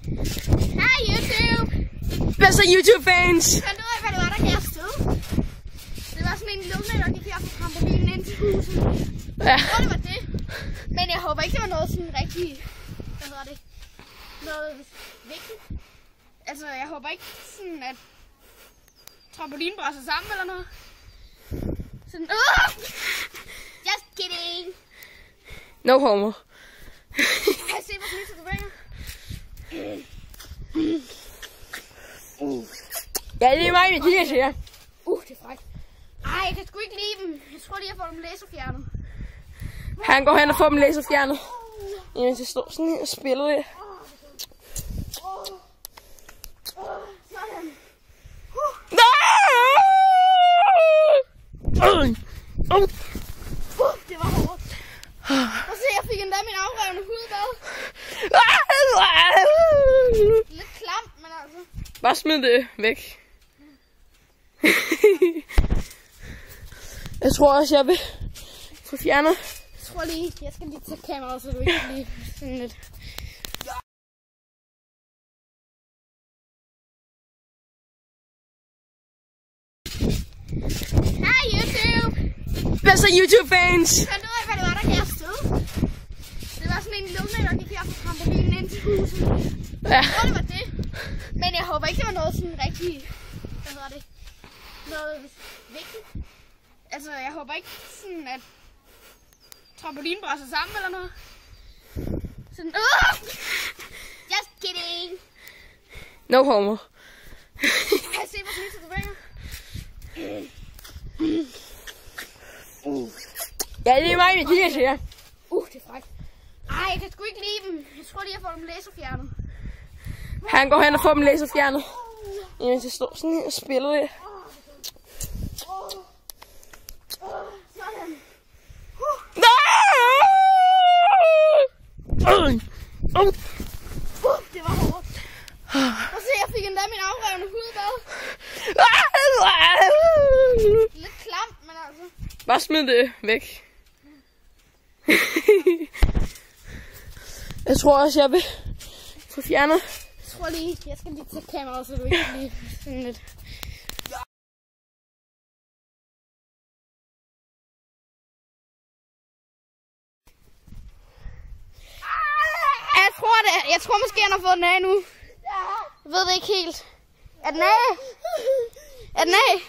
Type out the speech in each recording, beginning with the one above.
Hej YouTube! Hvad så YouTube-fans? Fandt ud af, hvad det var, der gav stød. Det var sådan en lunde, der gik her fra trampolinen ind til huset. Ja. Jeg tror, det var det. Men jeg håber ikke, det var noget sådan rigtig... Hvad hedder det? Noget vigtigt. Altså, jeg håber ikke sådan, at trampolinen brænder sammen eller noget. Sådan... Just kidding! No homo. Kan I se, hvor smidt du ringer? Ja, det er mig, det jeg siger. Det er frækt. Ej, jeg kan sgu ikke lide dem. Jeg tror lige, jeg får dem laserfjernet. Han går hen og får dem laserfjernet. Imens jeg står sådan her og spiller det. Sådan. Det var hårdt. Og så jeg fik endda min afrevne hud med. Lidt klamt, men altså. Bare smid det væk. Jeg tror også, jeg vil få fjernet. Jeg tror lige, jeg skal lige tage kameraet, så du ikke lige sådan lidt. Hej YouTube! Hvad så YouTube-fans? Fandt ud af, hvad det var, der gav stød. Det var sådan en lunde, der gik her fra trampolinen ind til huset. Ja. Jeg tror, det var det. Men jeg håber ikke, det var noget sådan rigtig... Hvad hedder det? Noget vigtigt. Altså, jeg håber ikke sådan, at trampolinen brænder sammen eller noget. Sådan... Just kidding! No homo. Kan I se, hvor smidt du ringer? Ja, det er mig, det jeg siger. Det er frækt. Ej, jeg kan sgu ikke lide dem. Jeg tror lige, jeg får dem laserfjernet. Han går hen og får dem laserfjernet. Imens jeg står sådan her og spiller det. Sådan. Det var hårdt. Og så jeg fik endda min afrevne hud med. Lidt klamt, men altså. Bare smid det væk. Jeg tror også, jeg vil få fjernet. Jeg tror lige, jeg skal lige tage kameraet, så du ikke lige sådan lidt. Jeg tror måske, han har fået den af nu. Jeg ved det ikke helt. Er den af? Er den af?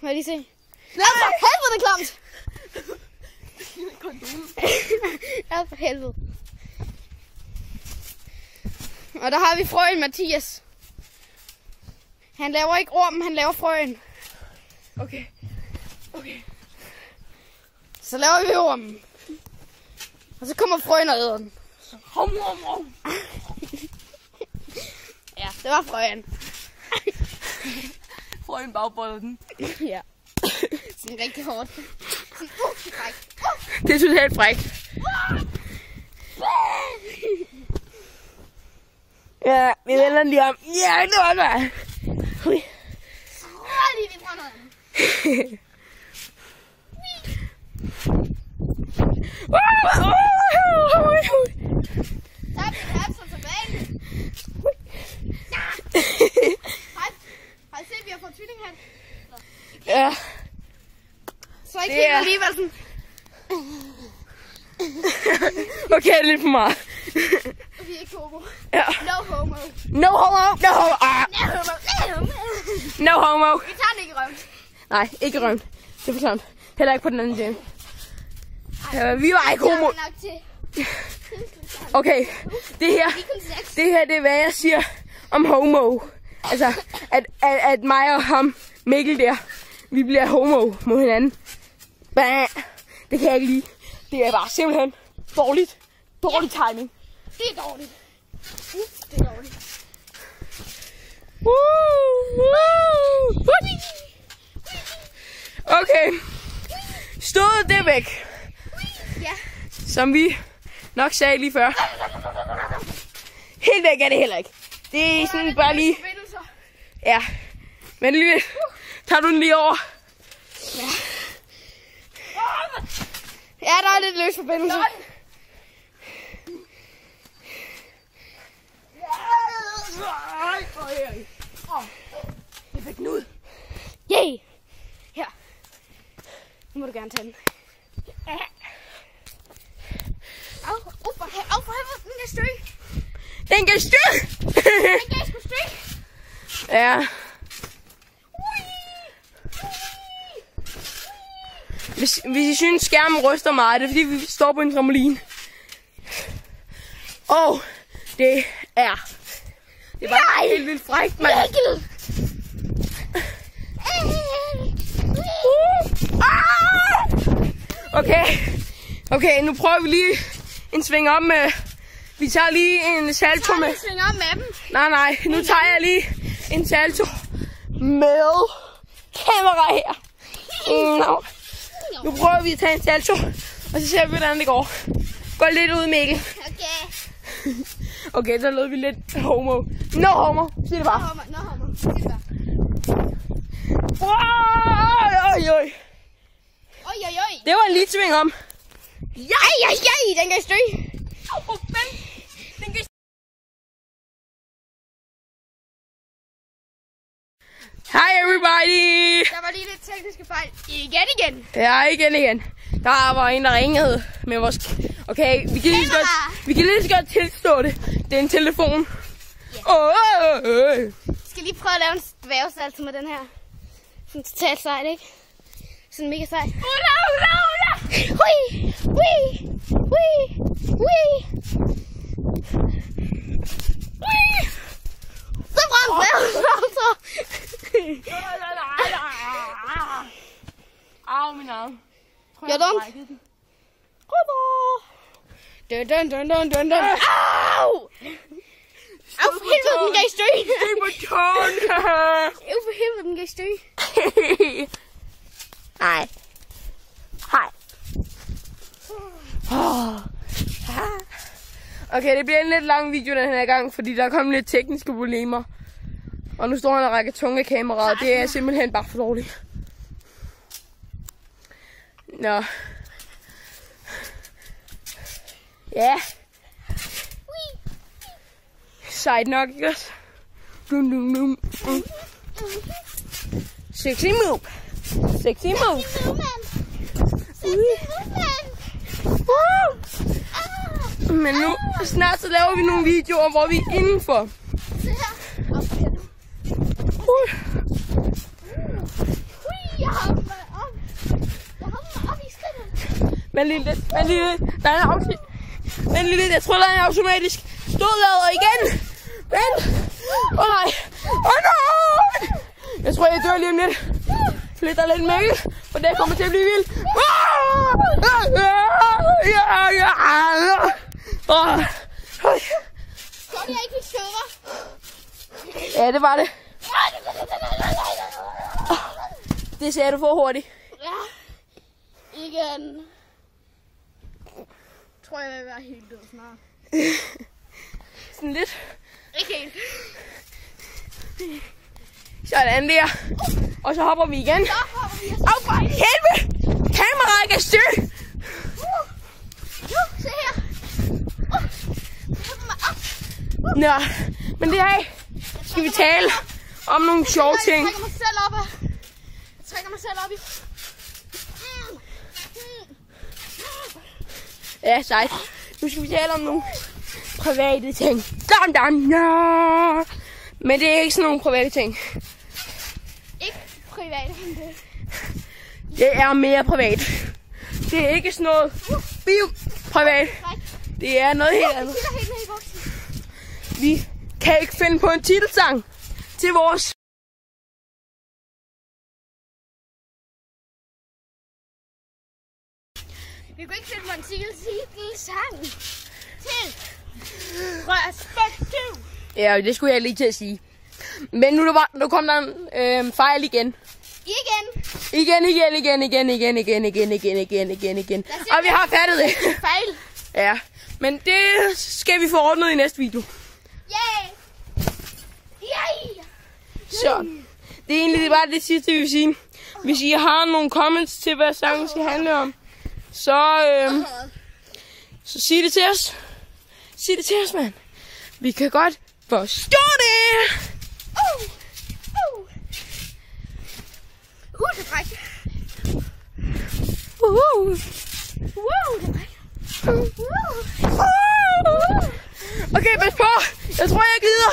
Hvad lige se? Nej, for helvede, det er klamt! Ja, for helvede. Og der har vi frøen Mathias. Han laver ikke ormen, han laver frøen. Okay. Så laver vi ormen. Og så kommer frøen og æder den. Ja, det var frøen. Frøen bagbollede den. Ja. Sådan rigtig hårdt. Sådan, fræk. Det er totalt frækt. Ja, vi vender lige om. Ja, det var det. Så lige, vi prøver noget andet. Tak, det er så tilbage. Har I set, vi har fået tvillinghat? Ja. Så ikke helt alligevel sådan. Okay, det er lidt for meget. Vi er ikke homo. Ja. No homo. No homo, no homo. Ah. No homo. No homo. No homo. Vi tager den ikke i røven. Nej, ikke røven. Det er for samt. Heller ikke på den anden side. Vi var ikke homo. Nok til. Okay, det her det er hvad jeg siger om homo. Altså, at mig og ham, Mikkel der, vi bliver homo mod hinanden. Bah, det kan jeg ikke lide. Det er bare simpelthen dårligt. Dårlig timing. Det er dårligt. Det er dårligt. Okay. Stået det væk. Ja. Som vi nok sagde lige før. Helt væk er det heller ikke. Det er sådan bare lige... Ja. Men lige... Tager du den lige over? Ja. Ja, der er lidt løs forbindelse. gerne tage den. Au, for helvede, den kan støge. Den kan støge! Den kan sgu støge. Ja. Hvis I synes skærmen ryster meget, det er fordi vi står på en trampolin. Og det er bare helt vildt frækt, mand. Okay, nu prøver vi lige en sving om med. Vi tager lige en salto med. Sving om med dem. Nej, nu tager jeg lige en salto med kamera her. No. Nu prøver vi at tage en salto, og så ser vi, hvordan det går. Gå lidt ud, Mikkel. Okay, så lød vi lidt homo. No homo, sig det bare. No homo, sig det bare. Oj. Det var en lille sving om. Den kan støge. Hi everybody! Der var lige lidt tekniske fejl. Igen. Ja, igen. Der var en, der ringede med vores... Okay, vi kan lige så godt tilstå det. Det er en telefon. Jeg skal lige prøve at lave en dværgsalto med den her. Sådan totalt sejt, ikke? Sådan mega sejt. Hui! Så brændt Au, min arm. Jeg er dumt. Dun. Au! Au, for helvede, den gav støj. Det på tåen. Au, for helvede, den gav støj. Hej. Okay, det bliver en lidt lang video den her gang, fordi der er kommet lidt tekniske problemer. Og nu står han og rækker tunge kameraet. Det er simpelthen bare for dårligt. Nå. Ja. Sejt nok, ikke også? Sexy move. Men nu snart så laver vi nogle videoer, hvor vi er indenfor. Men lille, der er en afsnit. Men lille, jeg tror, der er en automatisk stødlader igen. Vent. Nej. Nej. Jeg tror, jeg dør lige om lidt. Flytter lidt Mikkel, for det kommer til at blive vildt. Kom, jeg ikke fik sukker. Ja, det var det. Det sagde du for hurtigt. Ja. Igen. Jeg tror, jeg vil være helt død snart. Sådan lidt. Ikke helt. Sådan der. Og så hopper vi igen. Au, for helvede! Kameraet kan styre! Se her. Nå, men det her skal vi tale om nogle sjove ting. Jeg trækker mig selv op i. Ja, sejt. Nu skal vi tale om nogle private ting. Men det er ikke sådan nogle private ting. Ikke private, men det. Det er mere privat. Det er ikke sådan noget privat. Det er noget helt andet. Vi kan ikke finde på en titelsang til vores... Vi kunne ikke finde på en titelsang til Respektiv. Ja, det skulle jeg lige til at sige. Men nu kom der en fejl igen. Igen. Og vi har fattet det. Fejl. Ja, men det skal vi få ordnet i næste video. Så, det er egentlig bare det sidste, vi vil sige. Hvis I har nogle comments til, hvad sangen skal handle om, så sig det til os. Sig det til os, mand. Vi kan godt forstå det. Det er frækt. Okay, pas på. Jeg tror, jeg gider.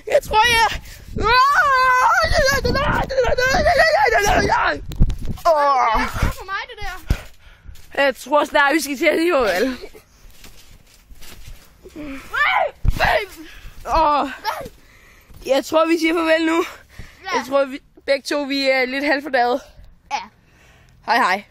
Jeg tror, jeg... For mig, det der. Jeg tror snart, vi skal til at sige farvel. Jeg tror, vi siger farvel nu. Jeg tror, vi begge to vi er lidt halvfordagede. Ja. Hej hej.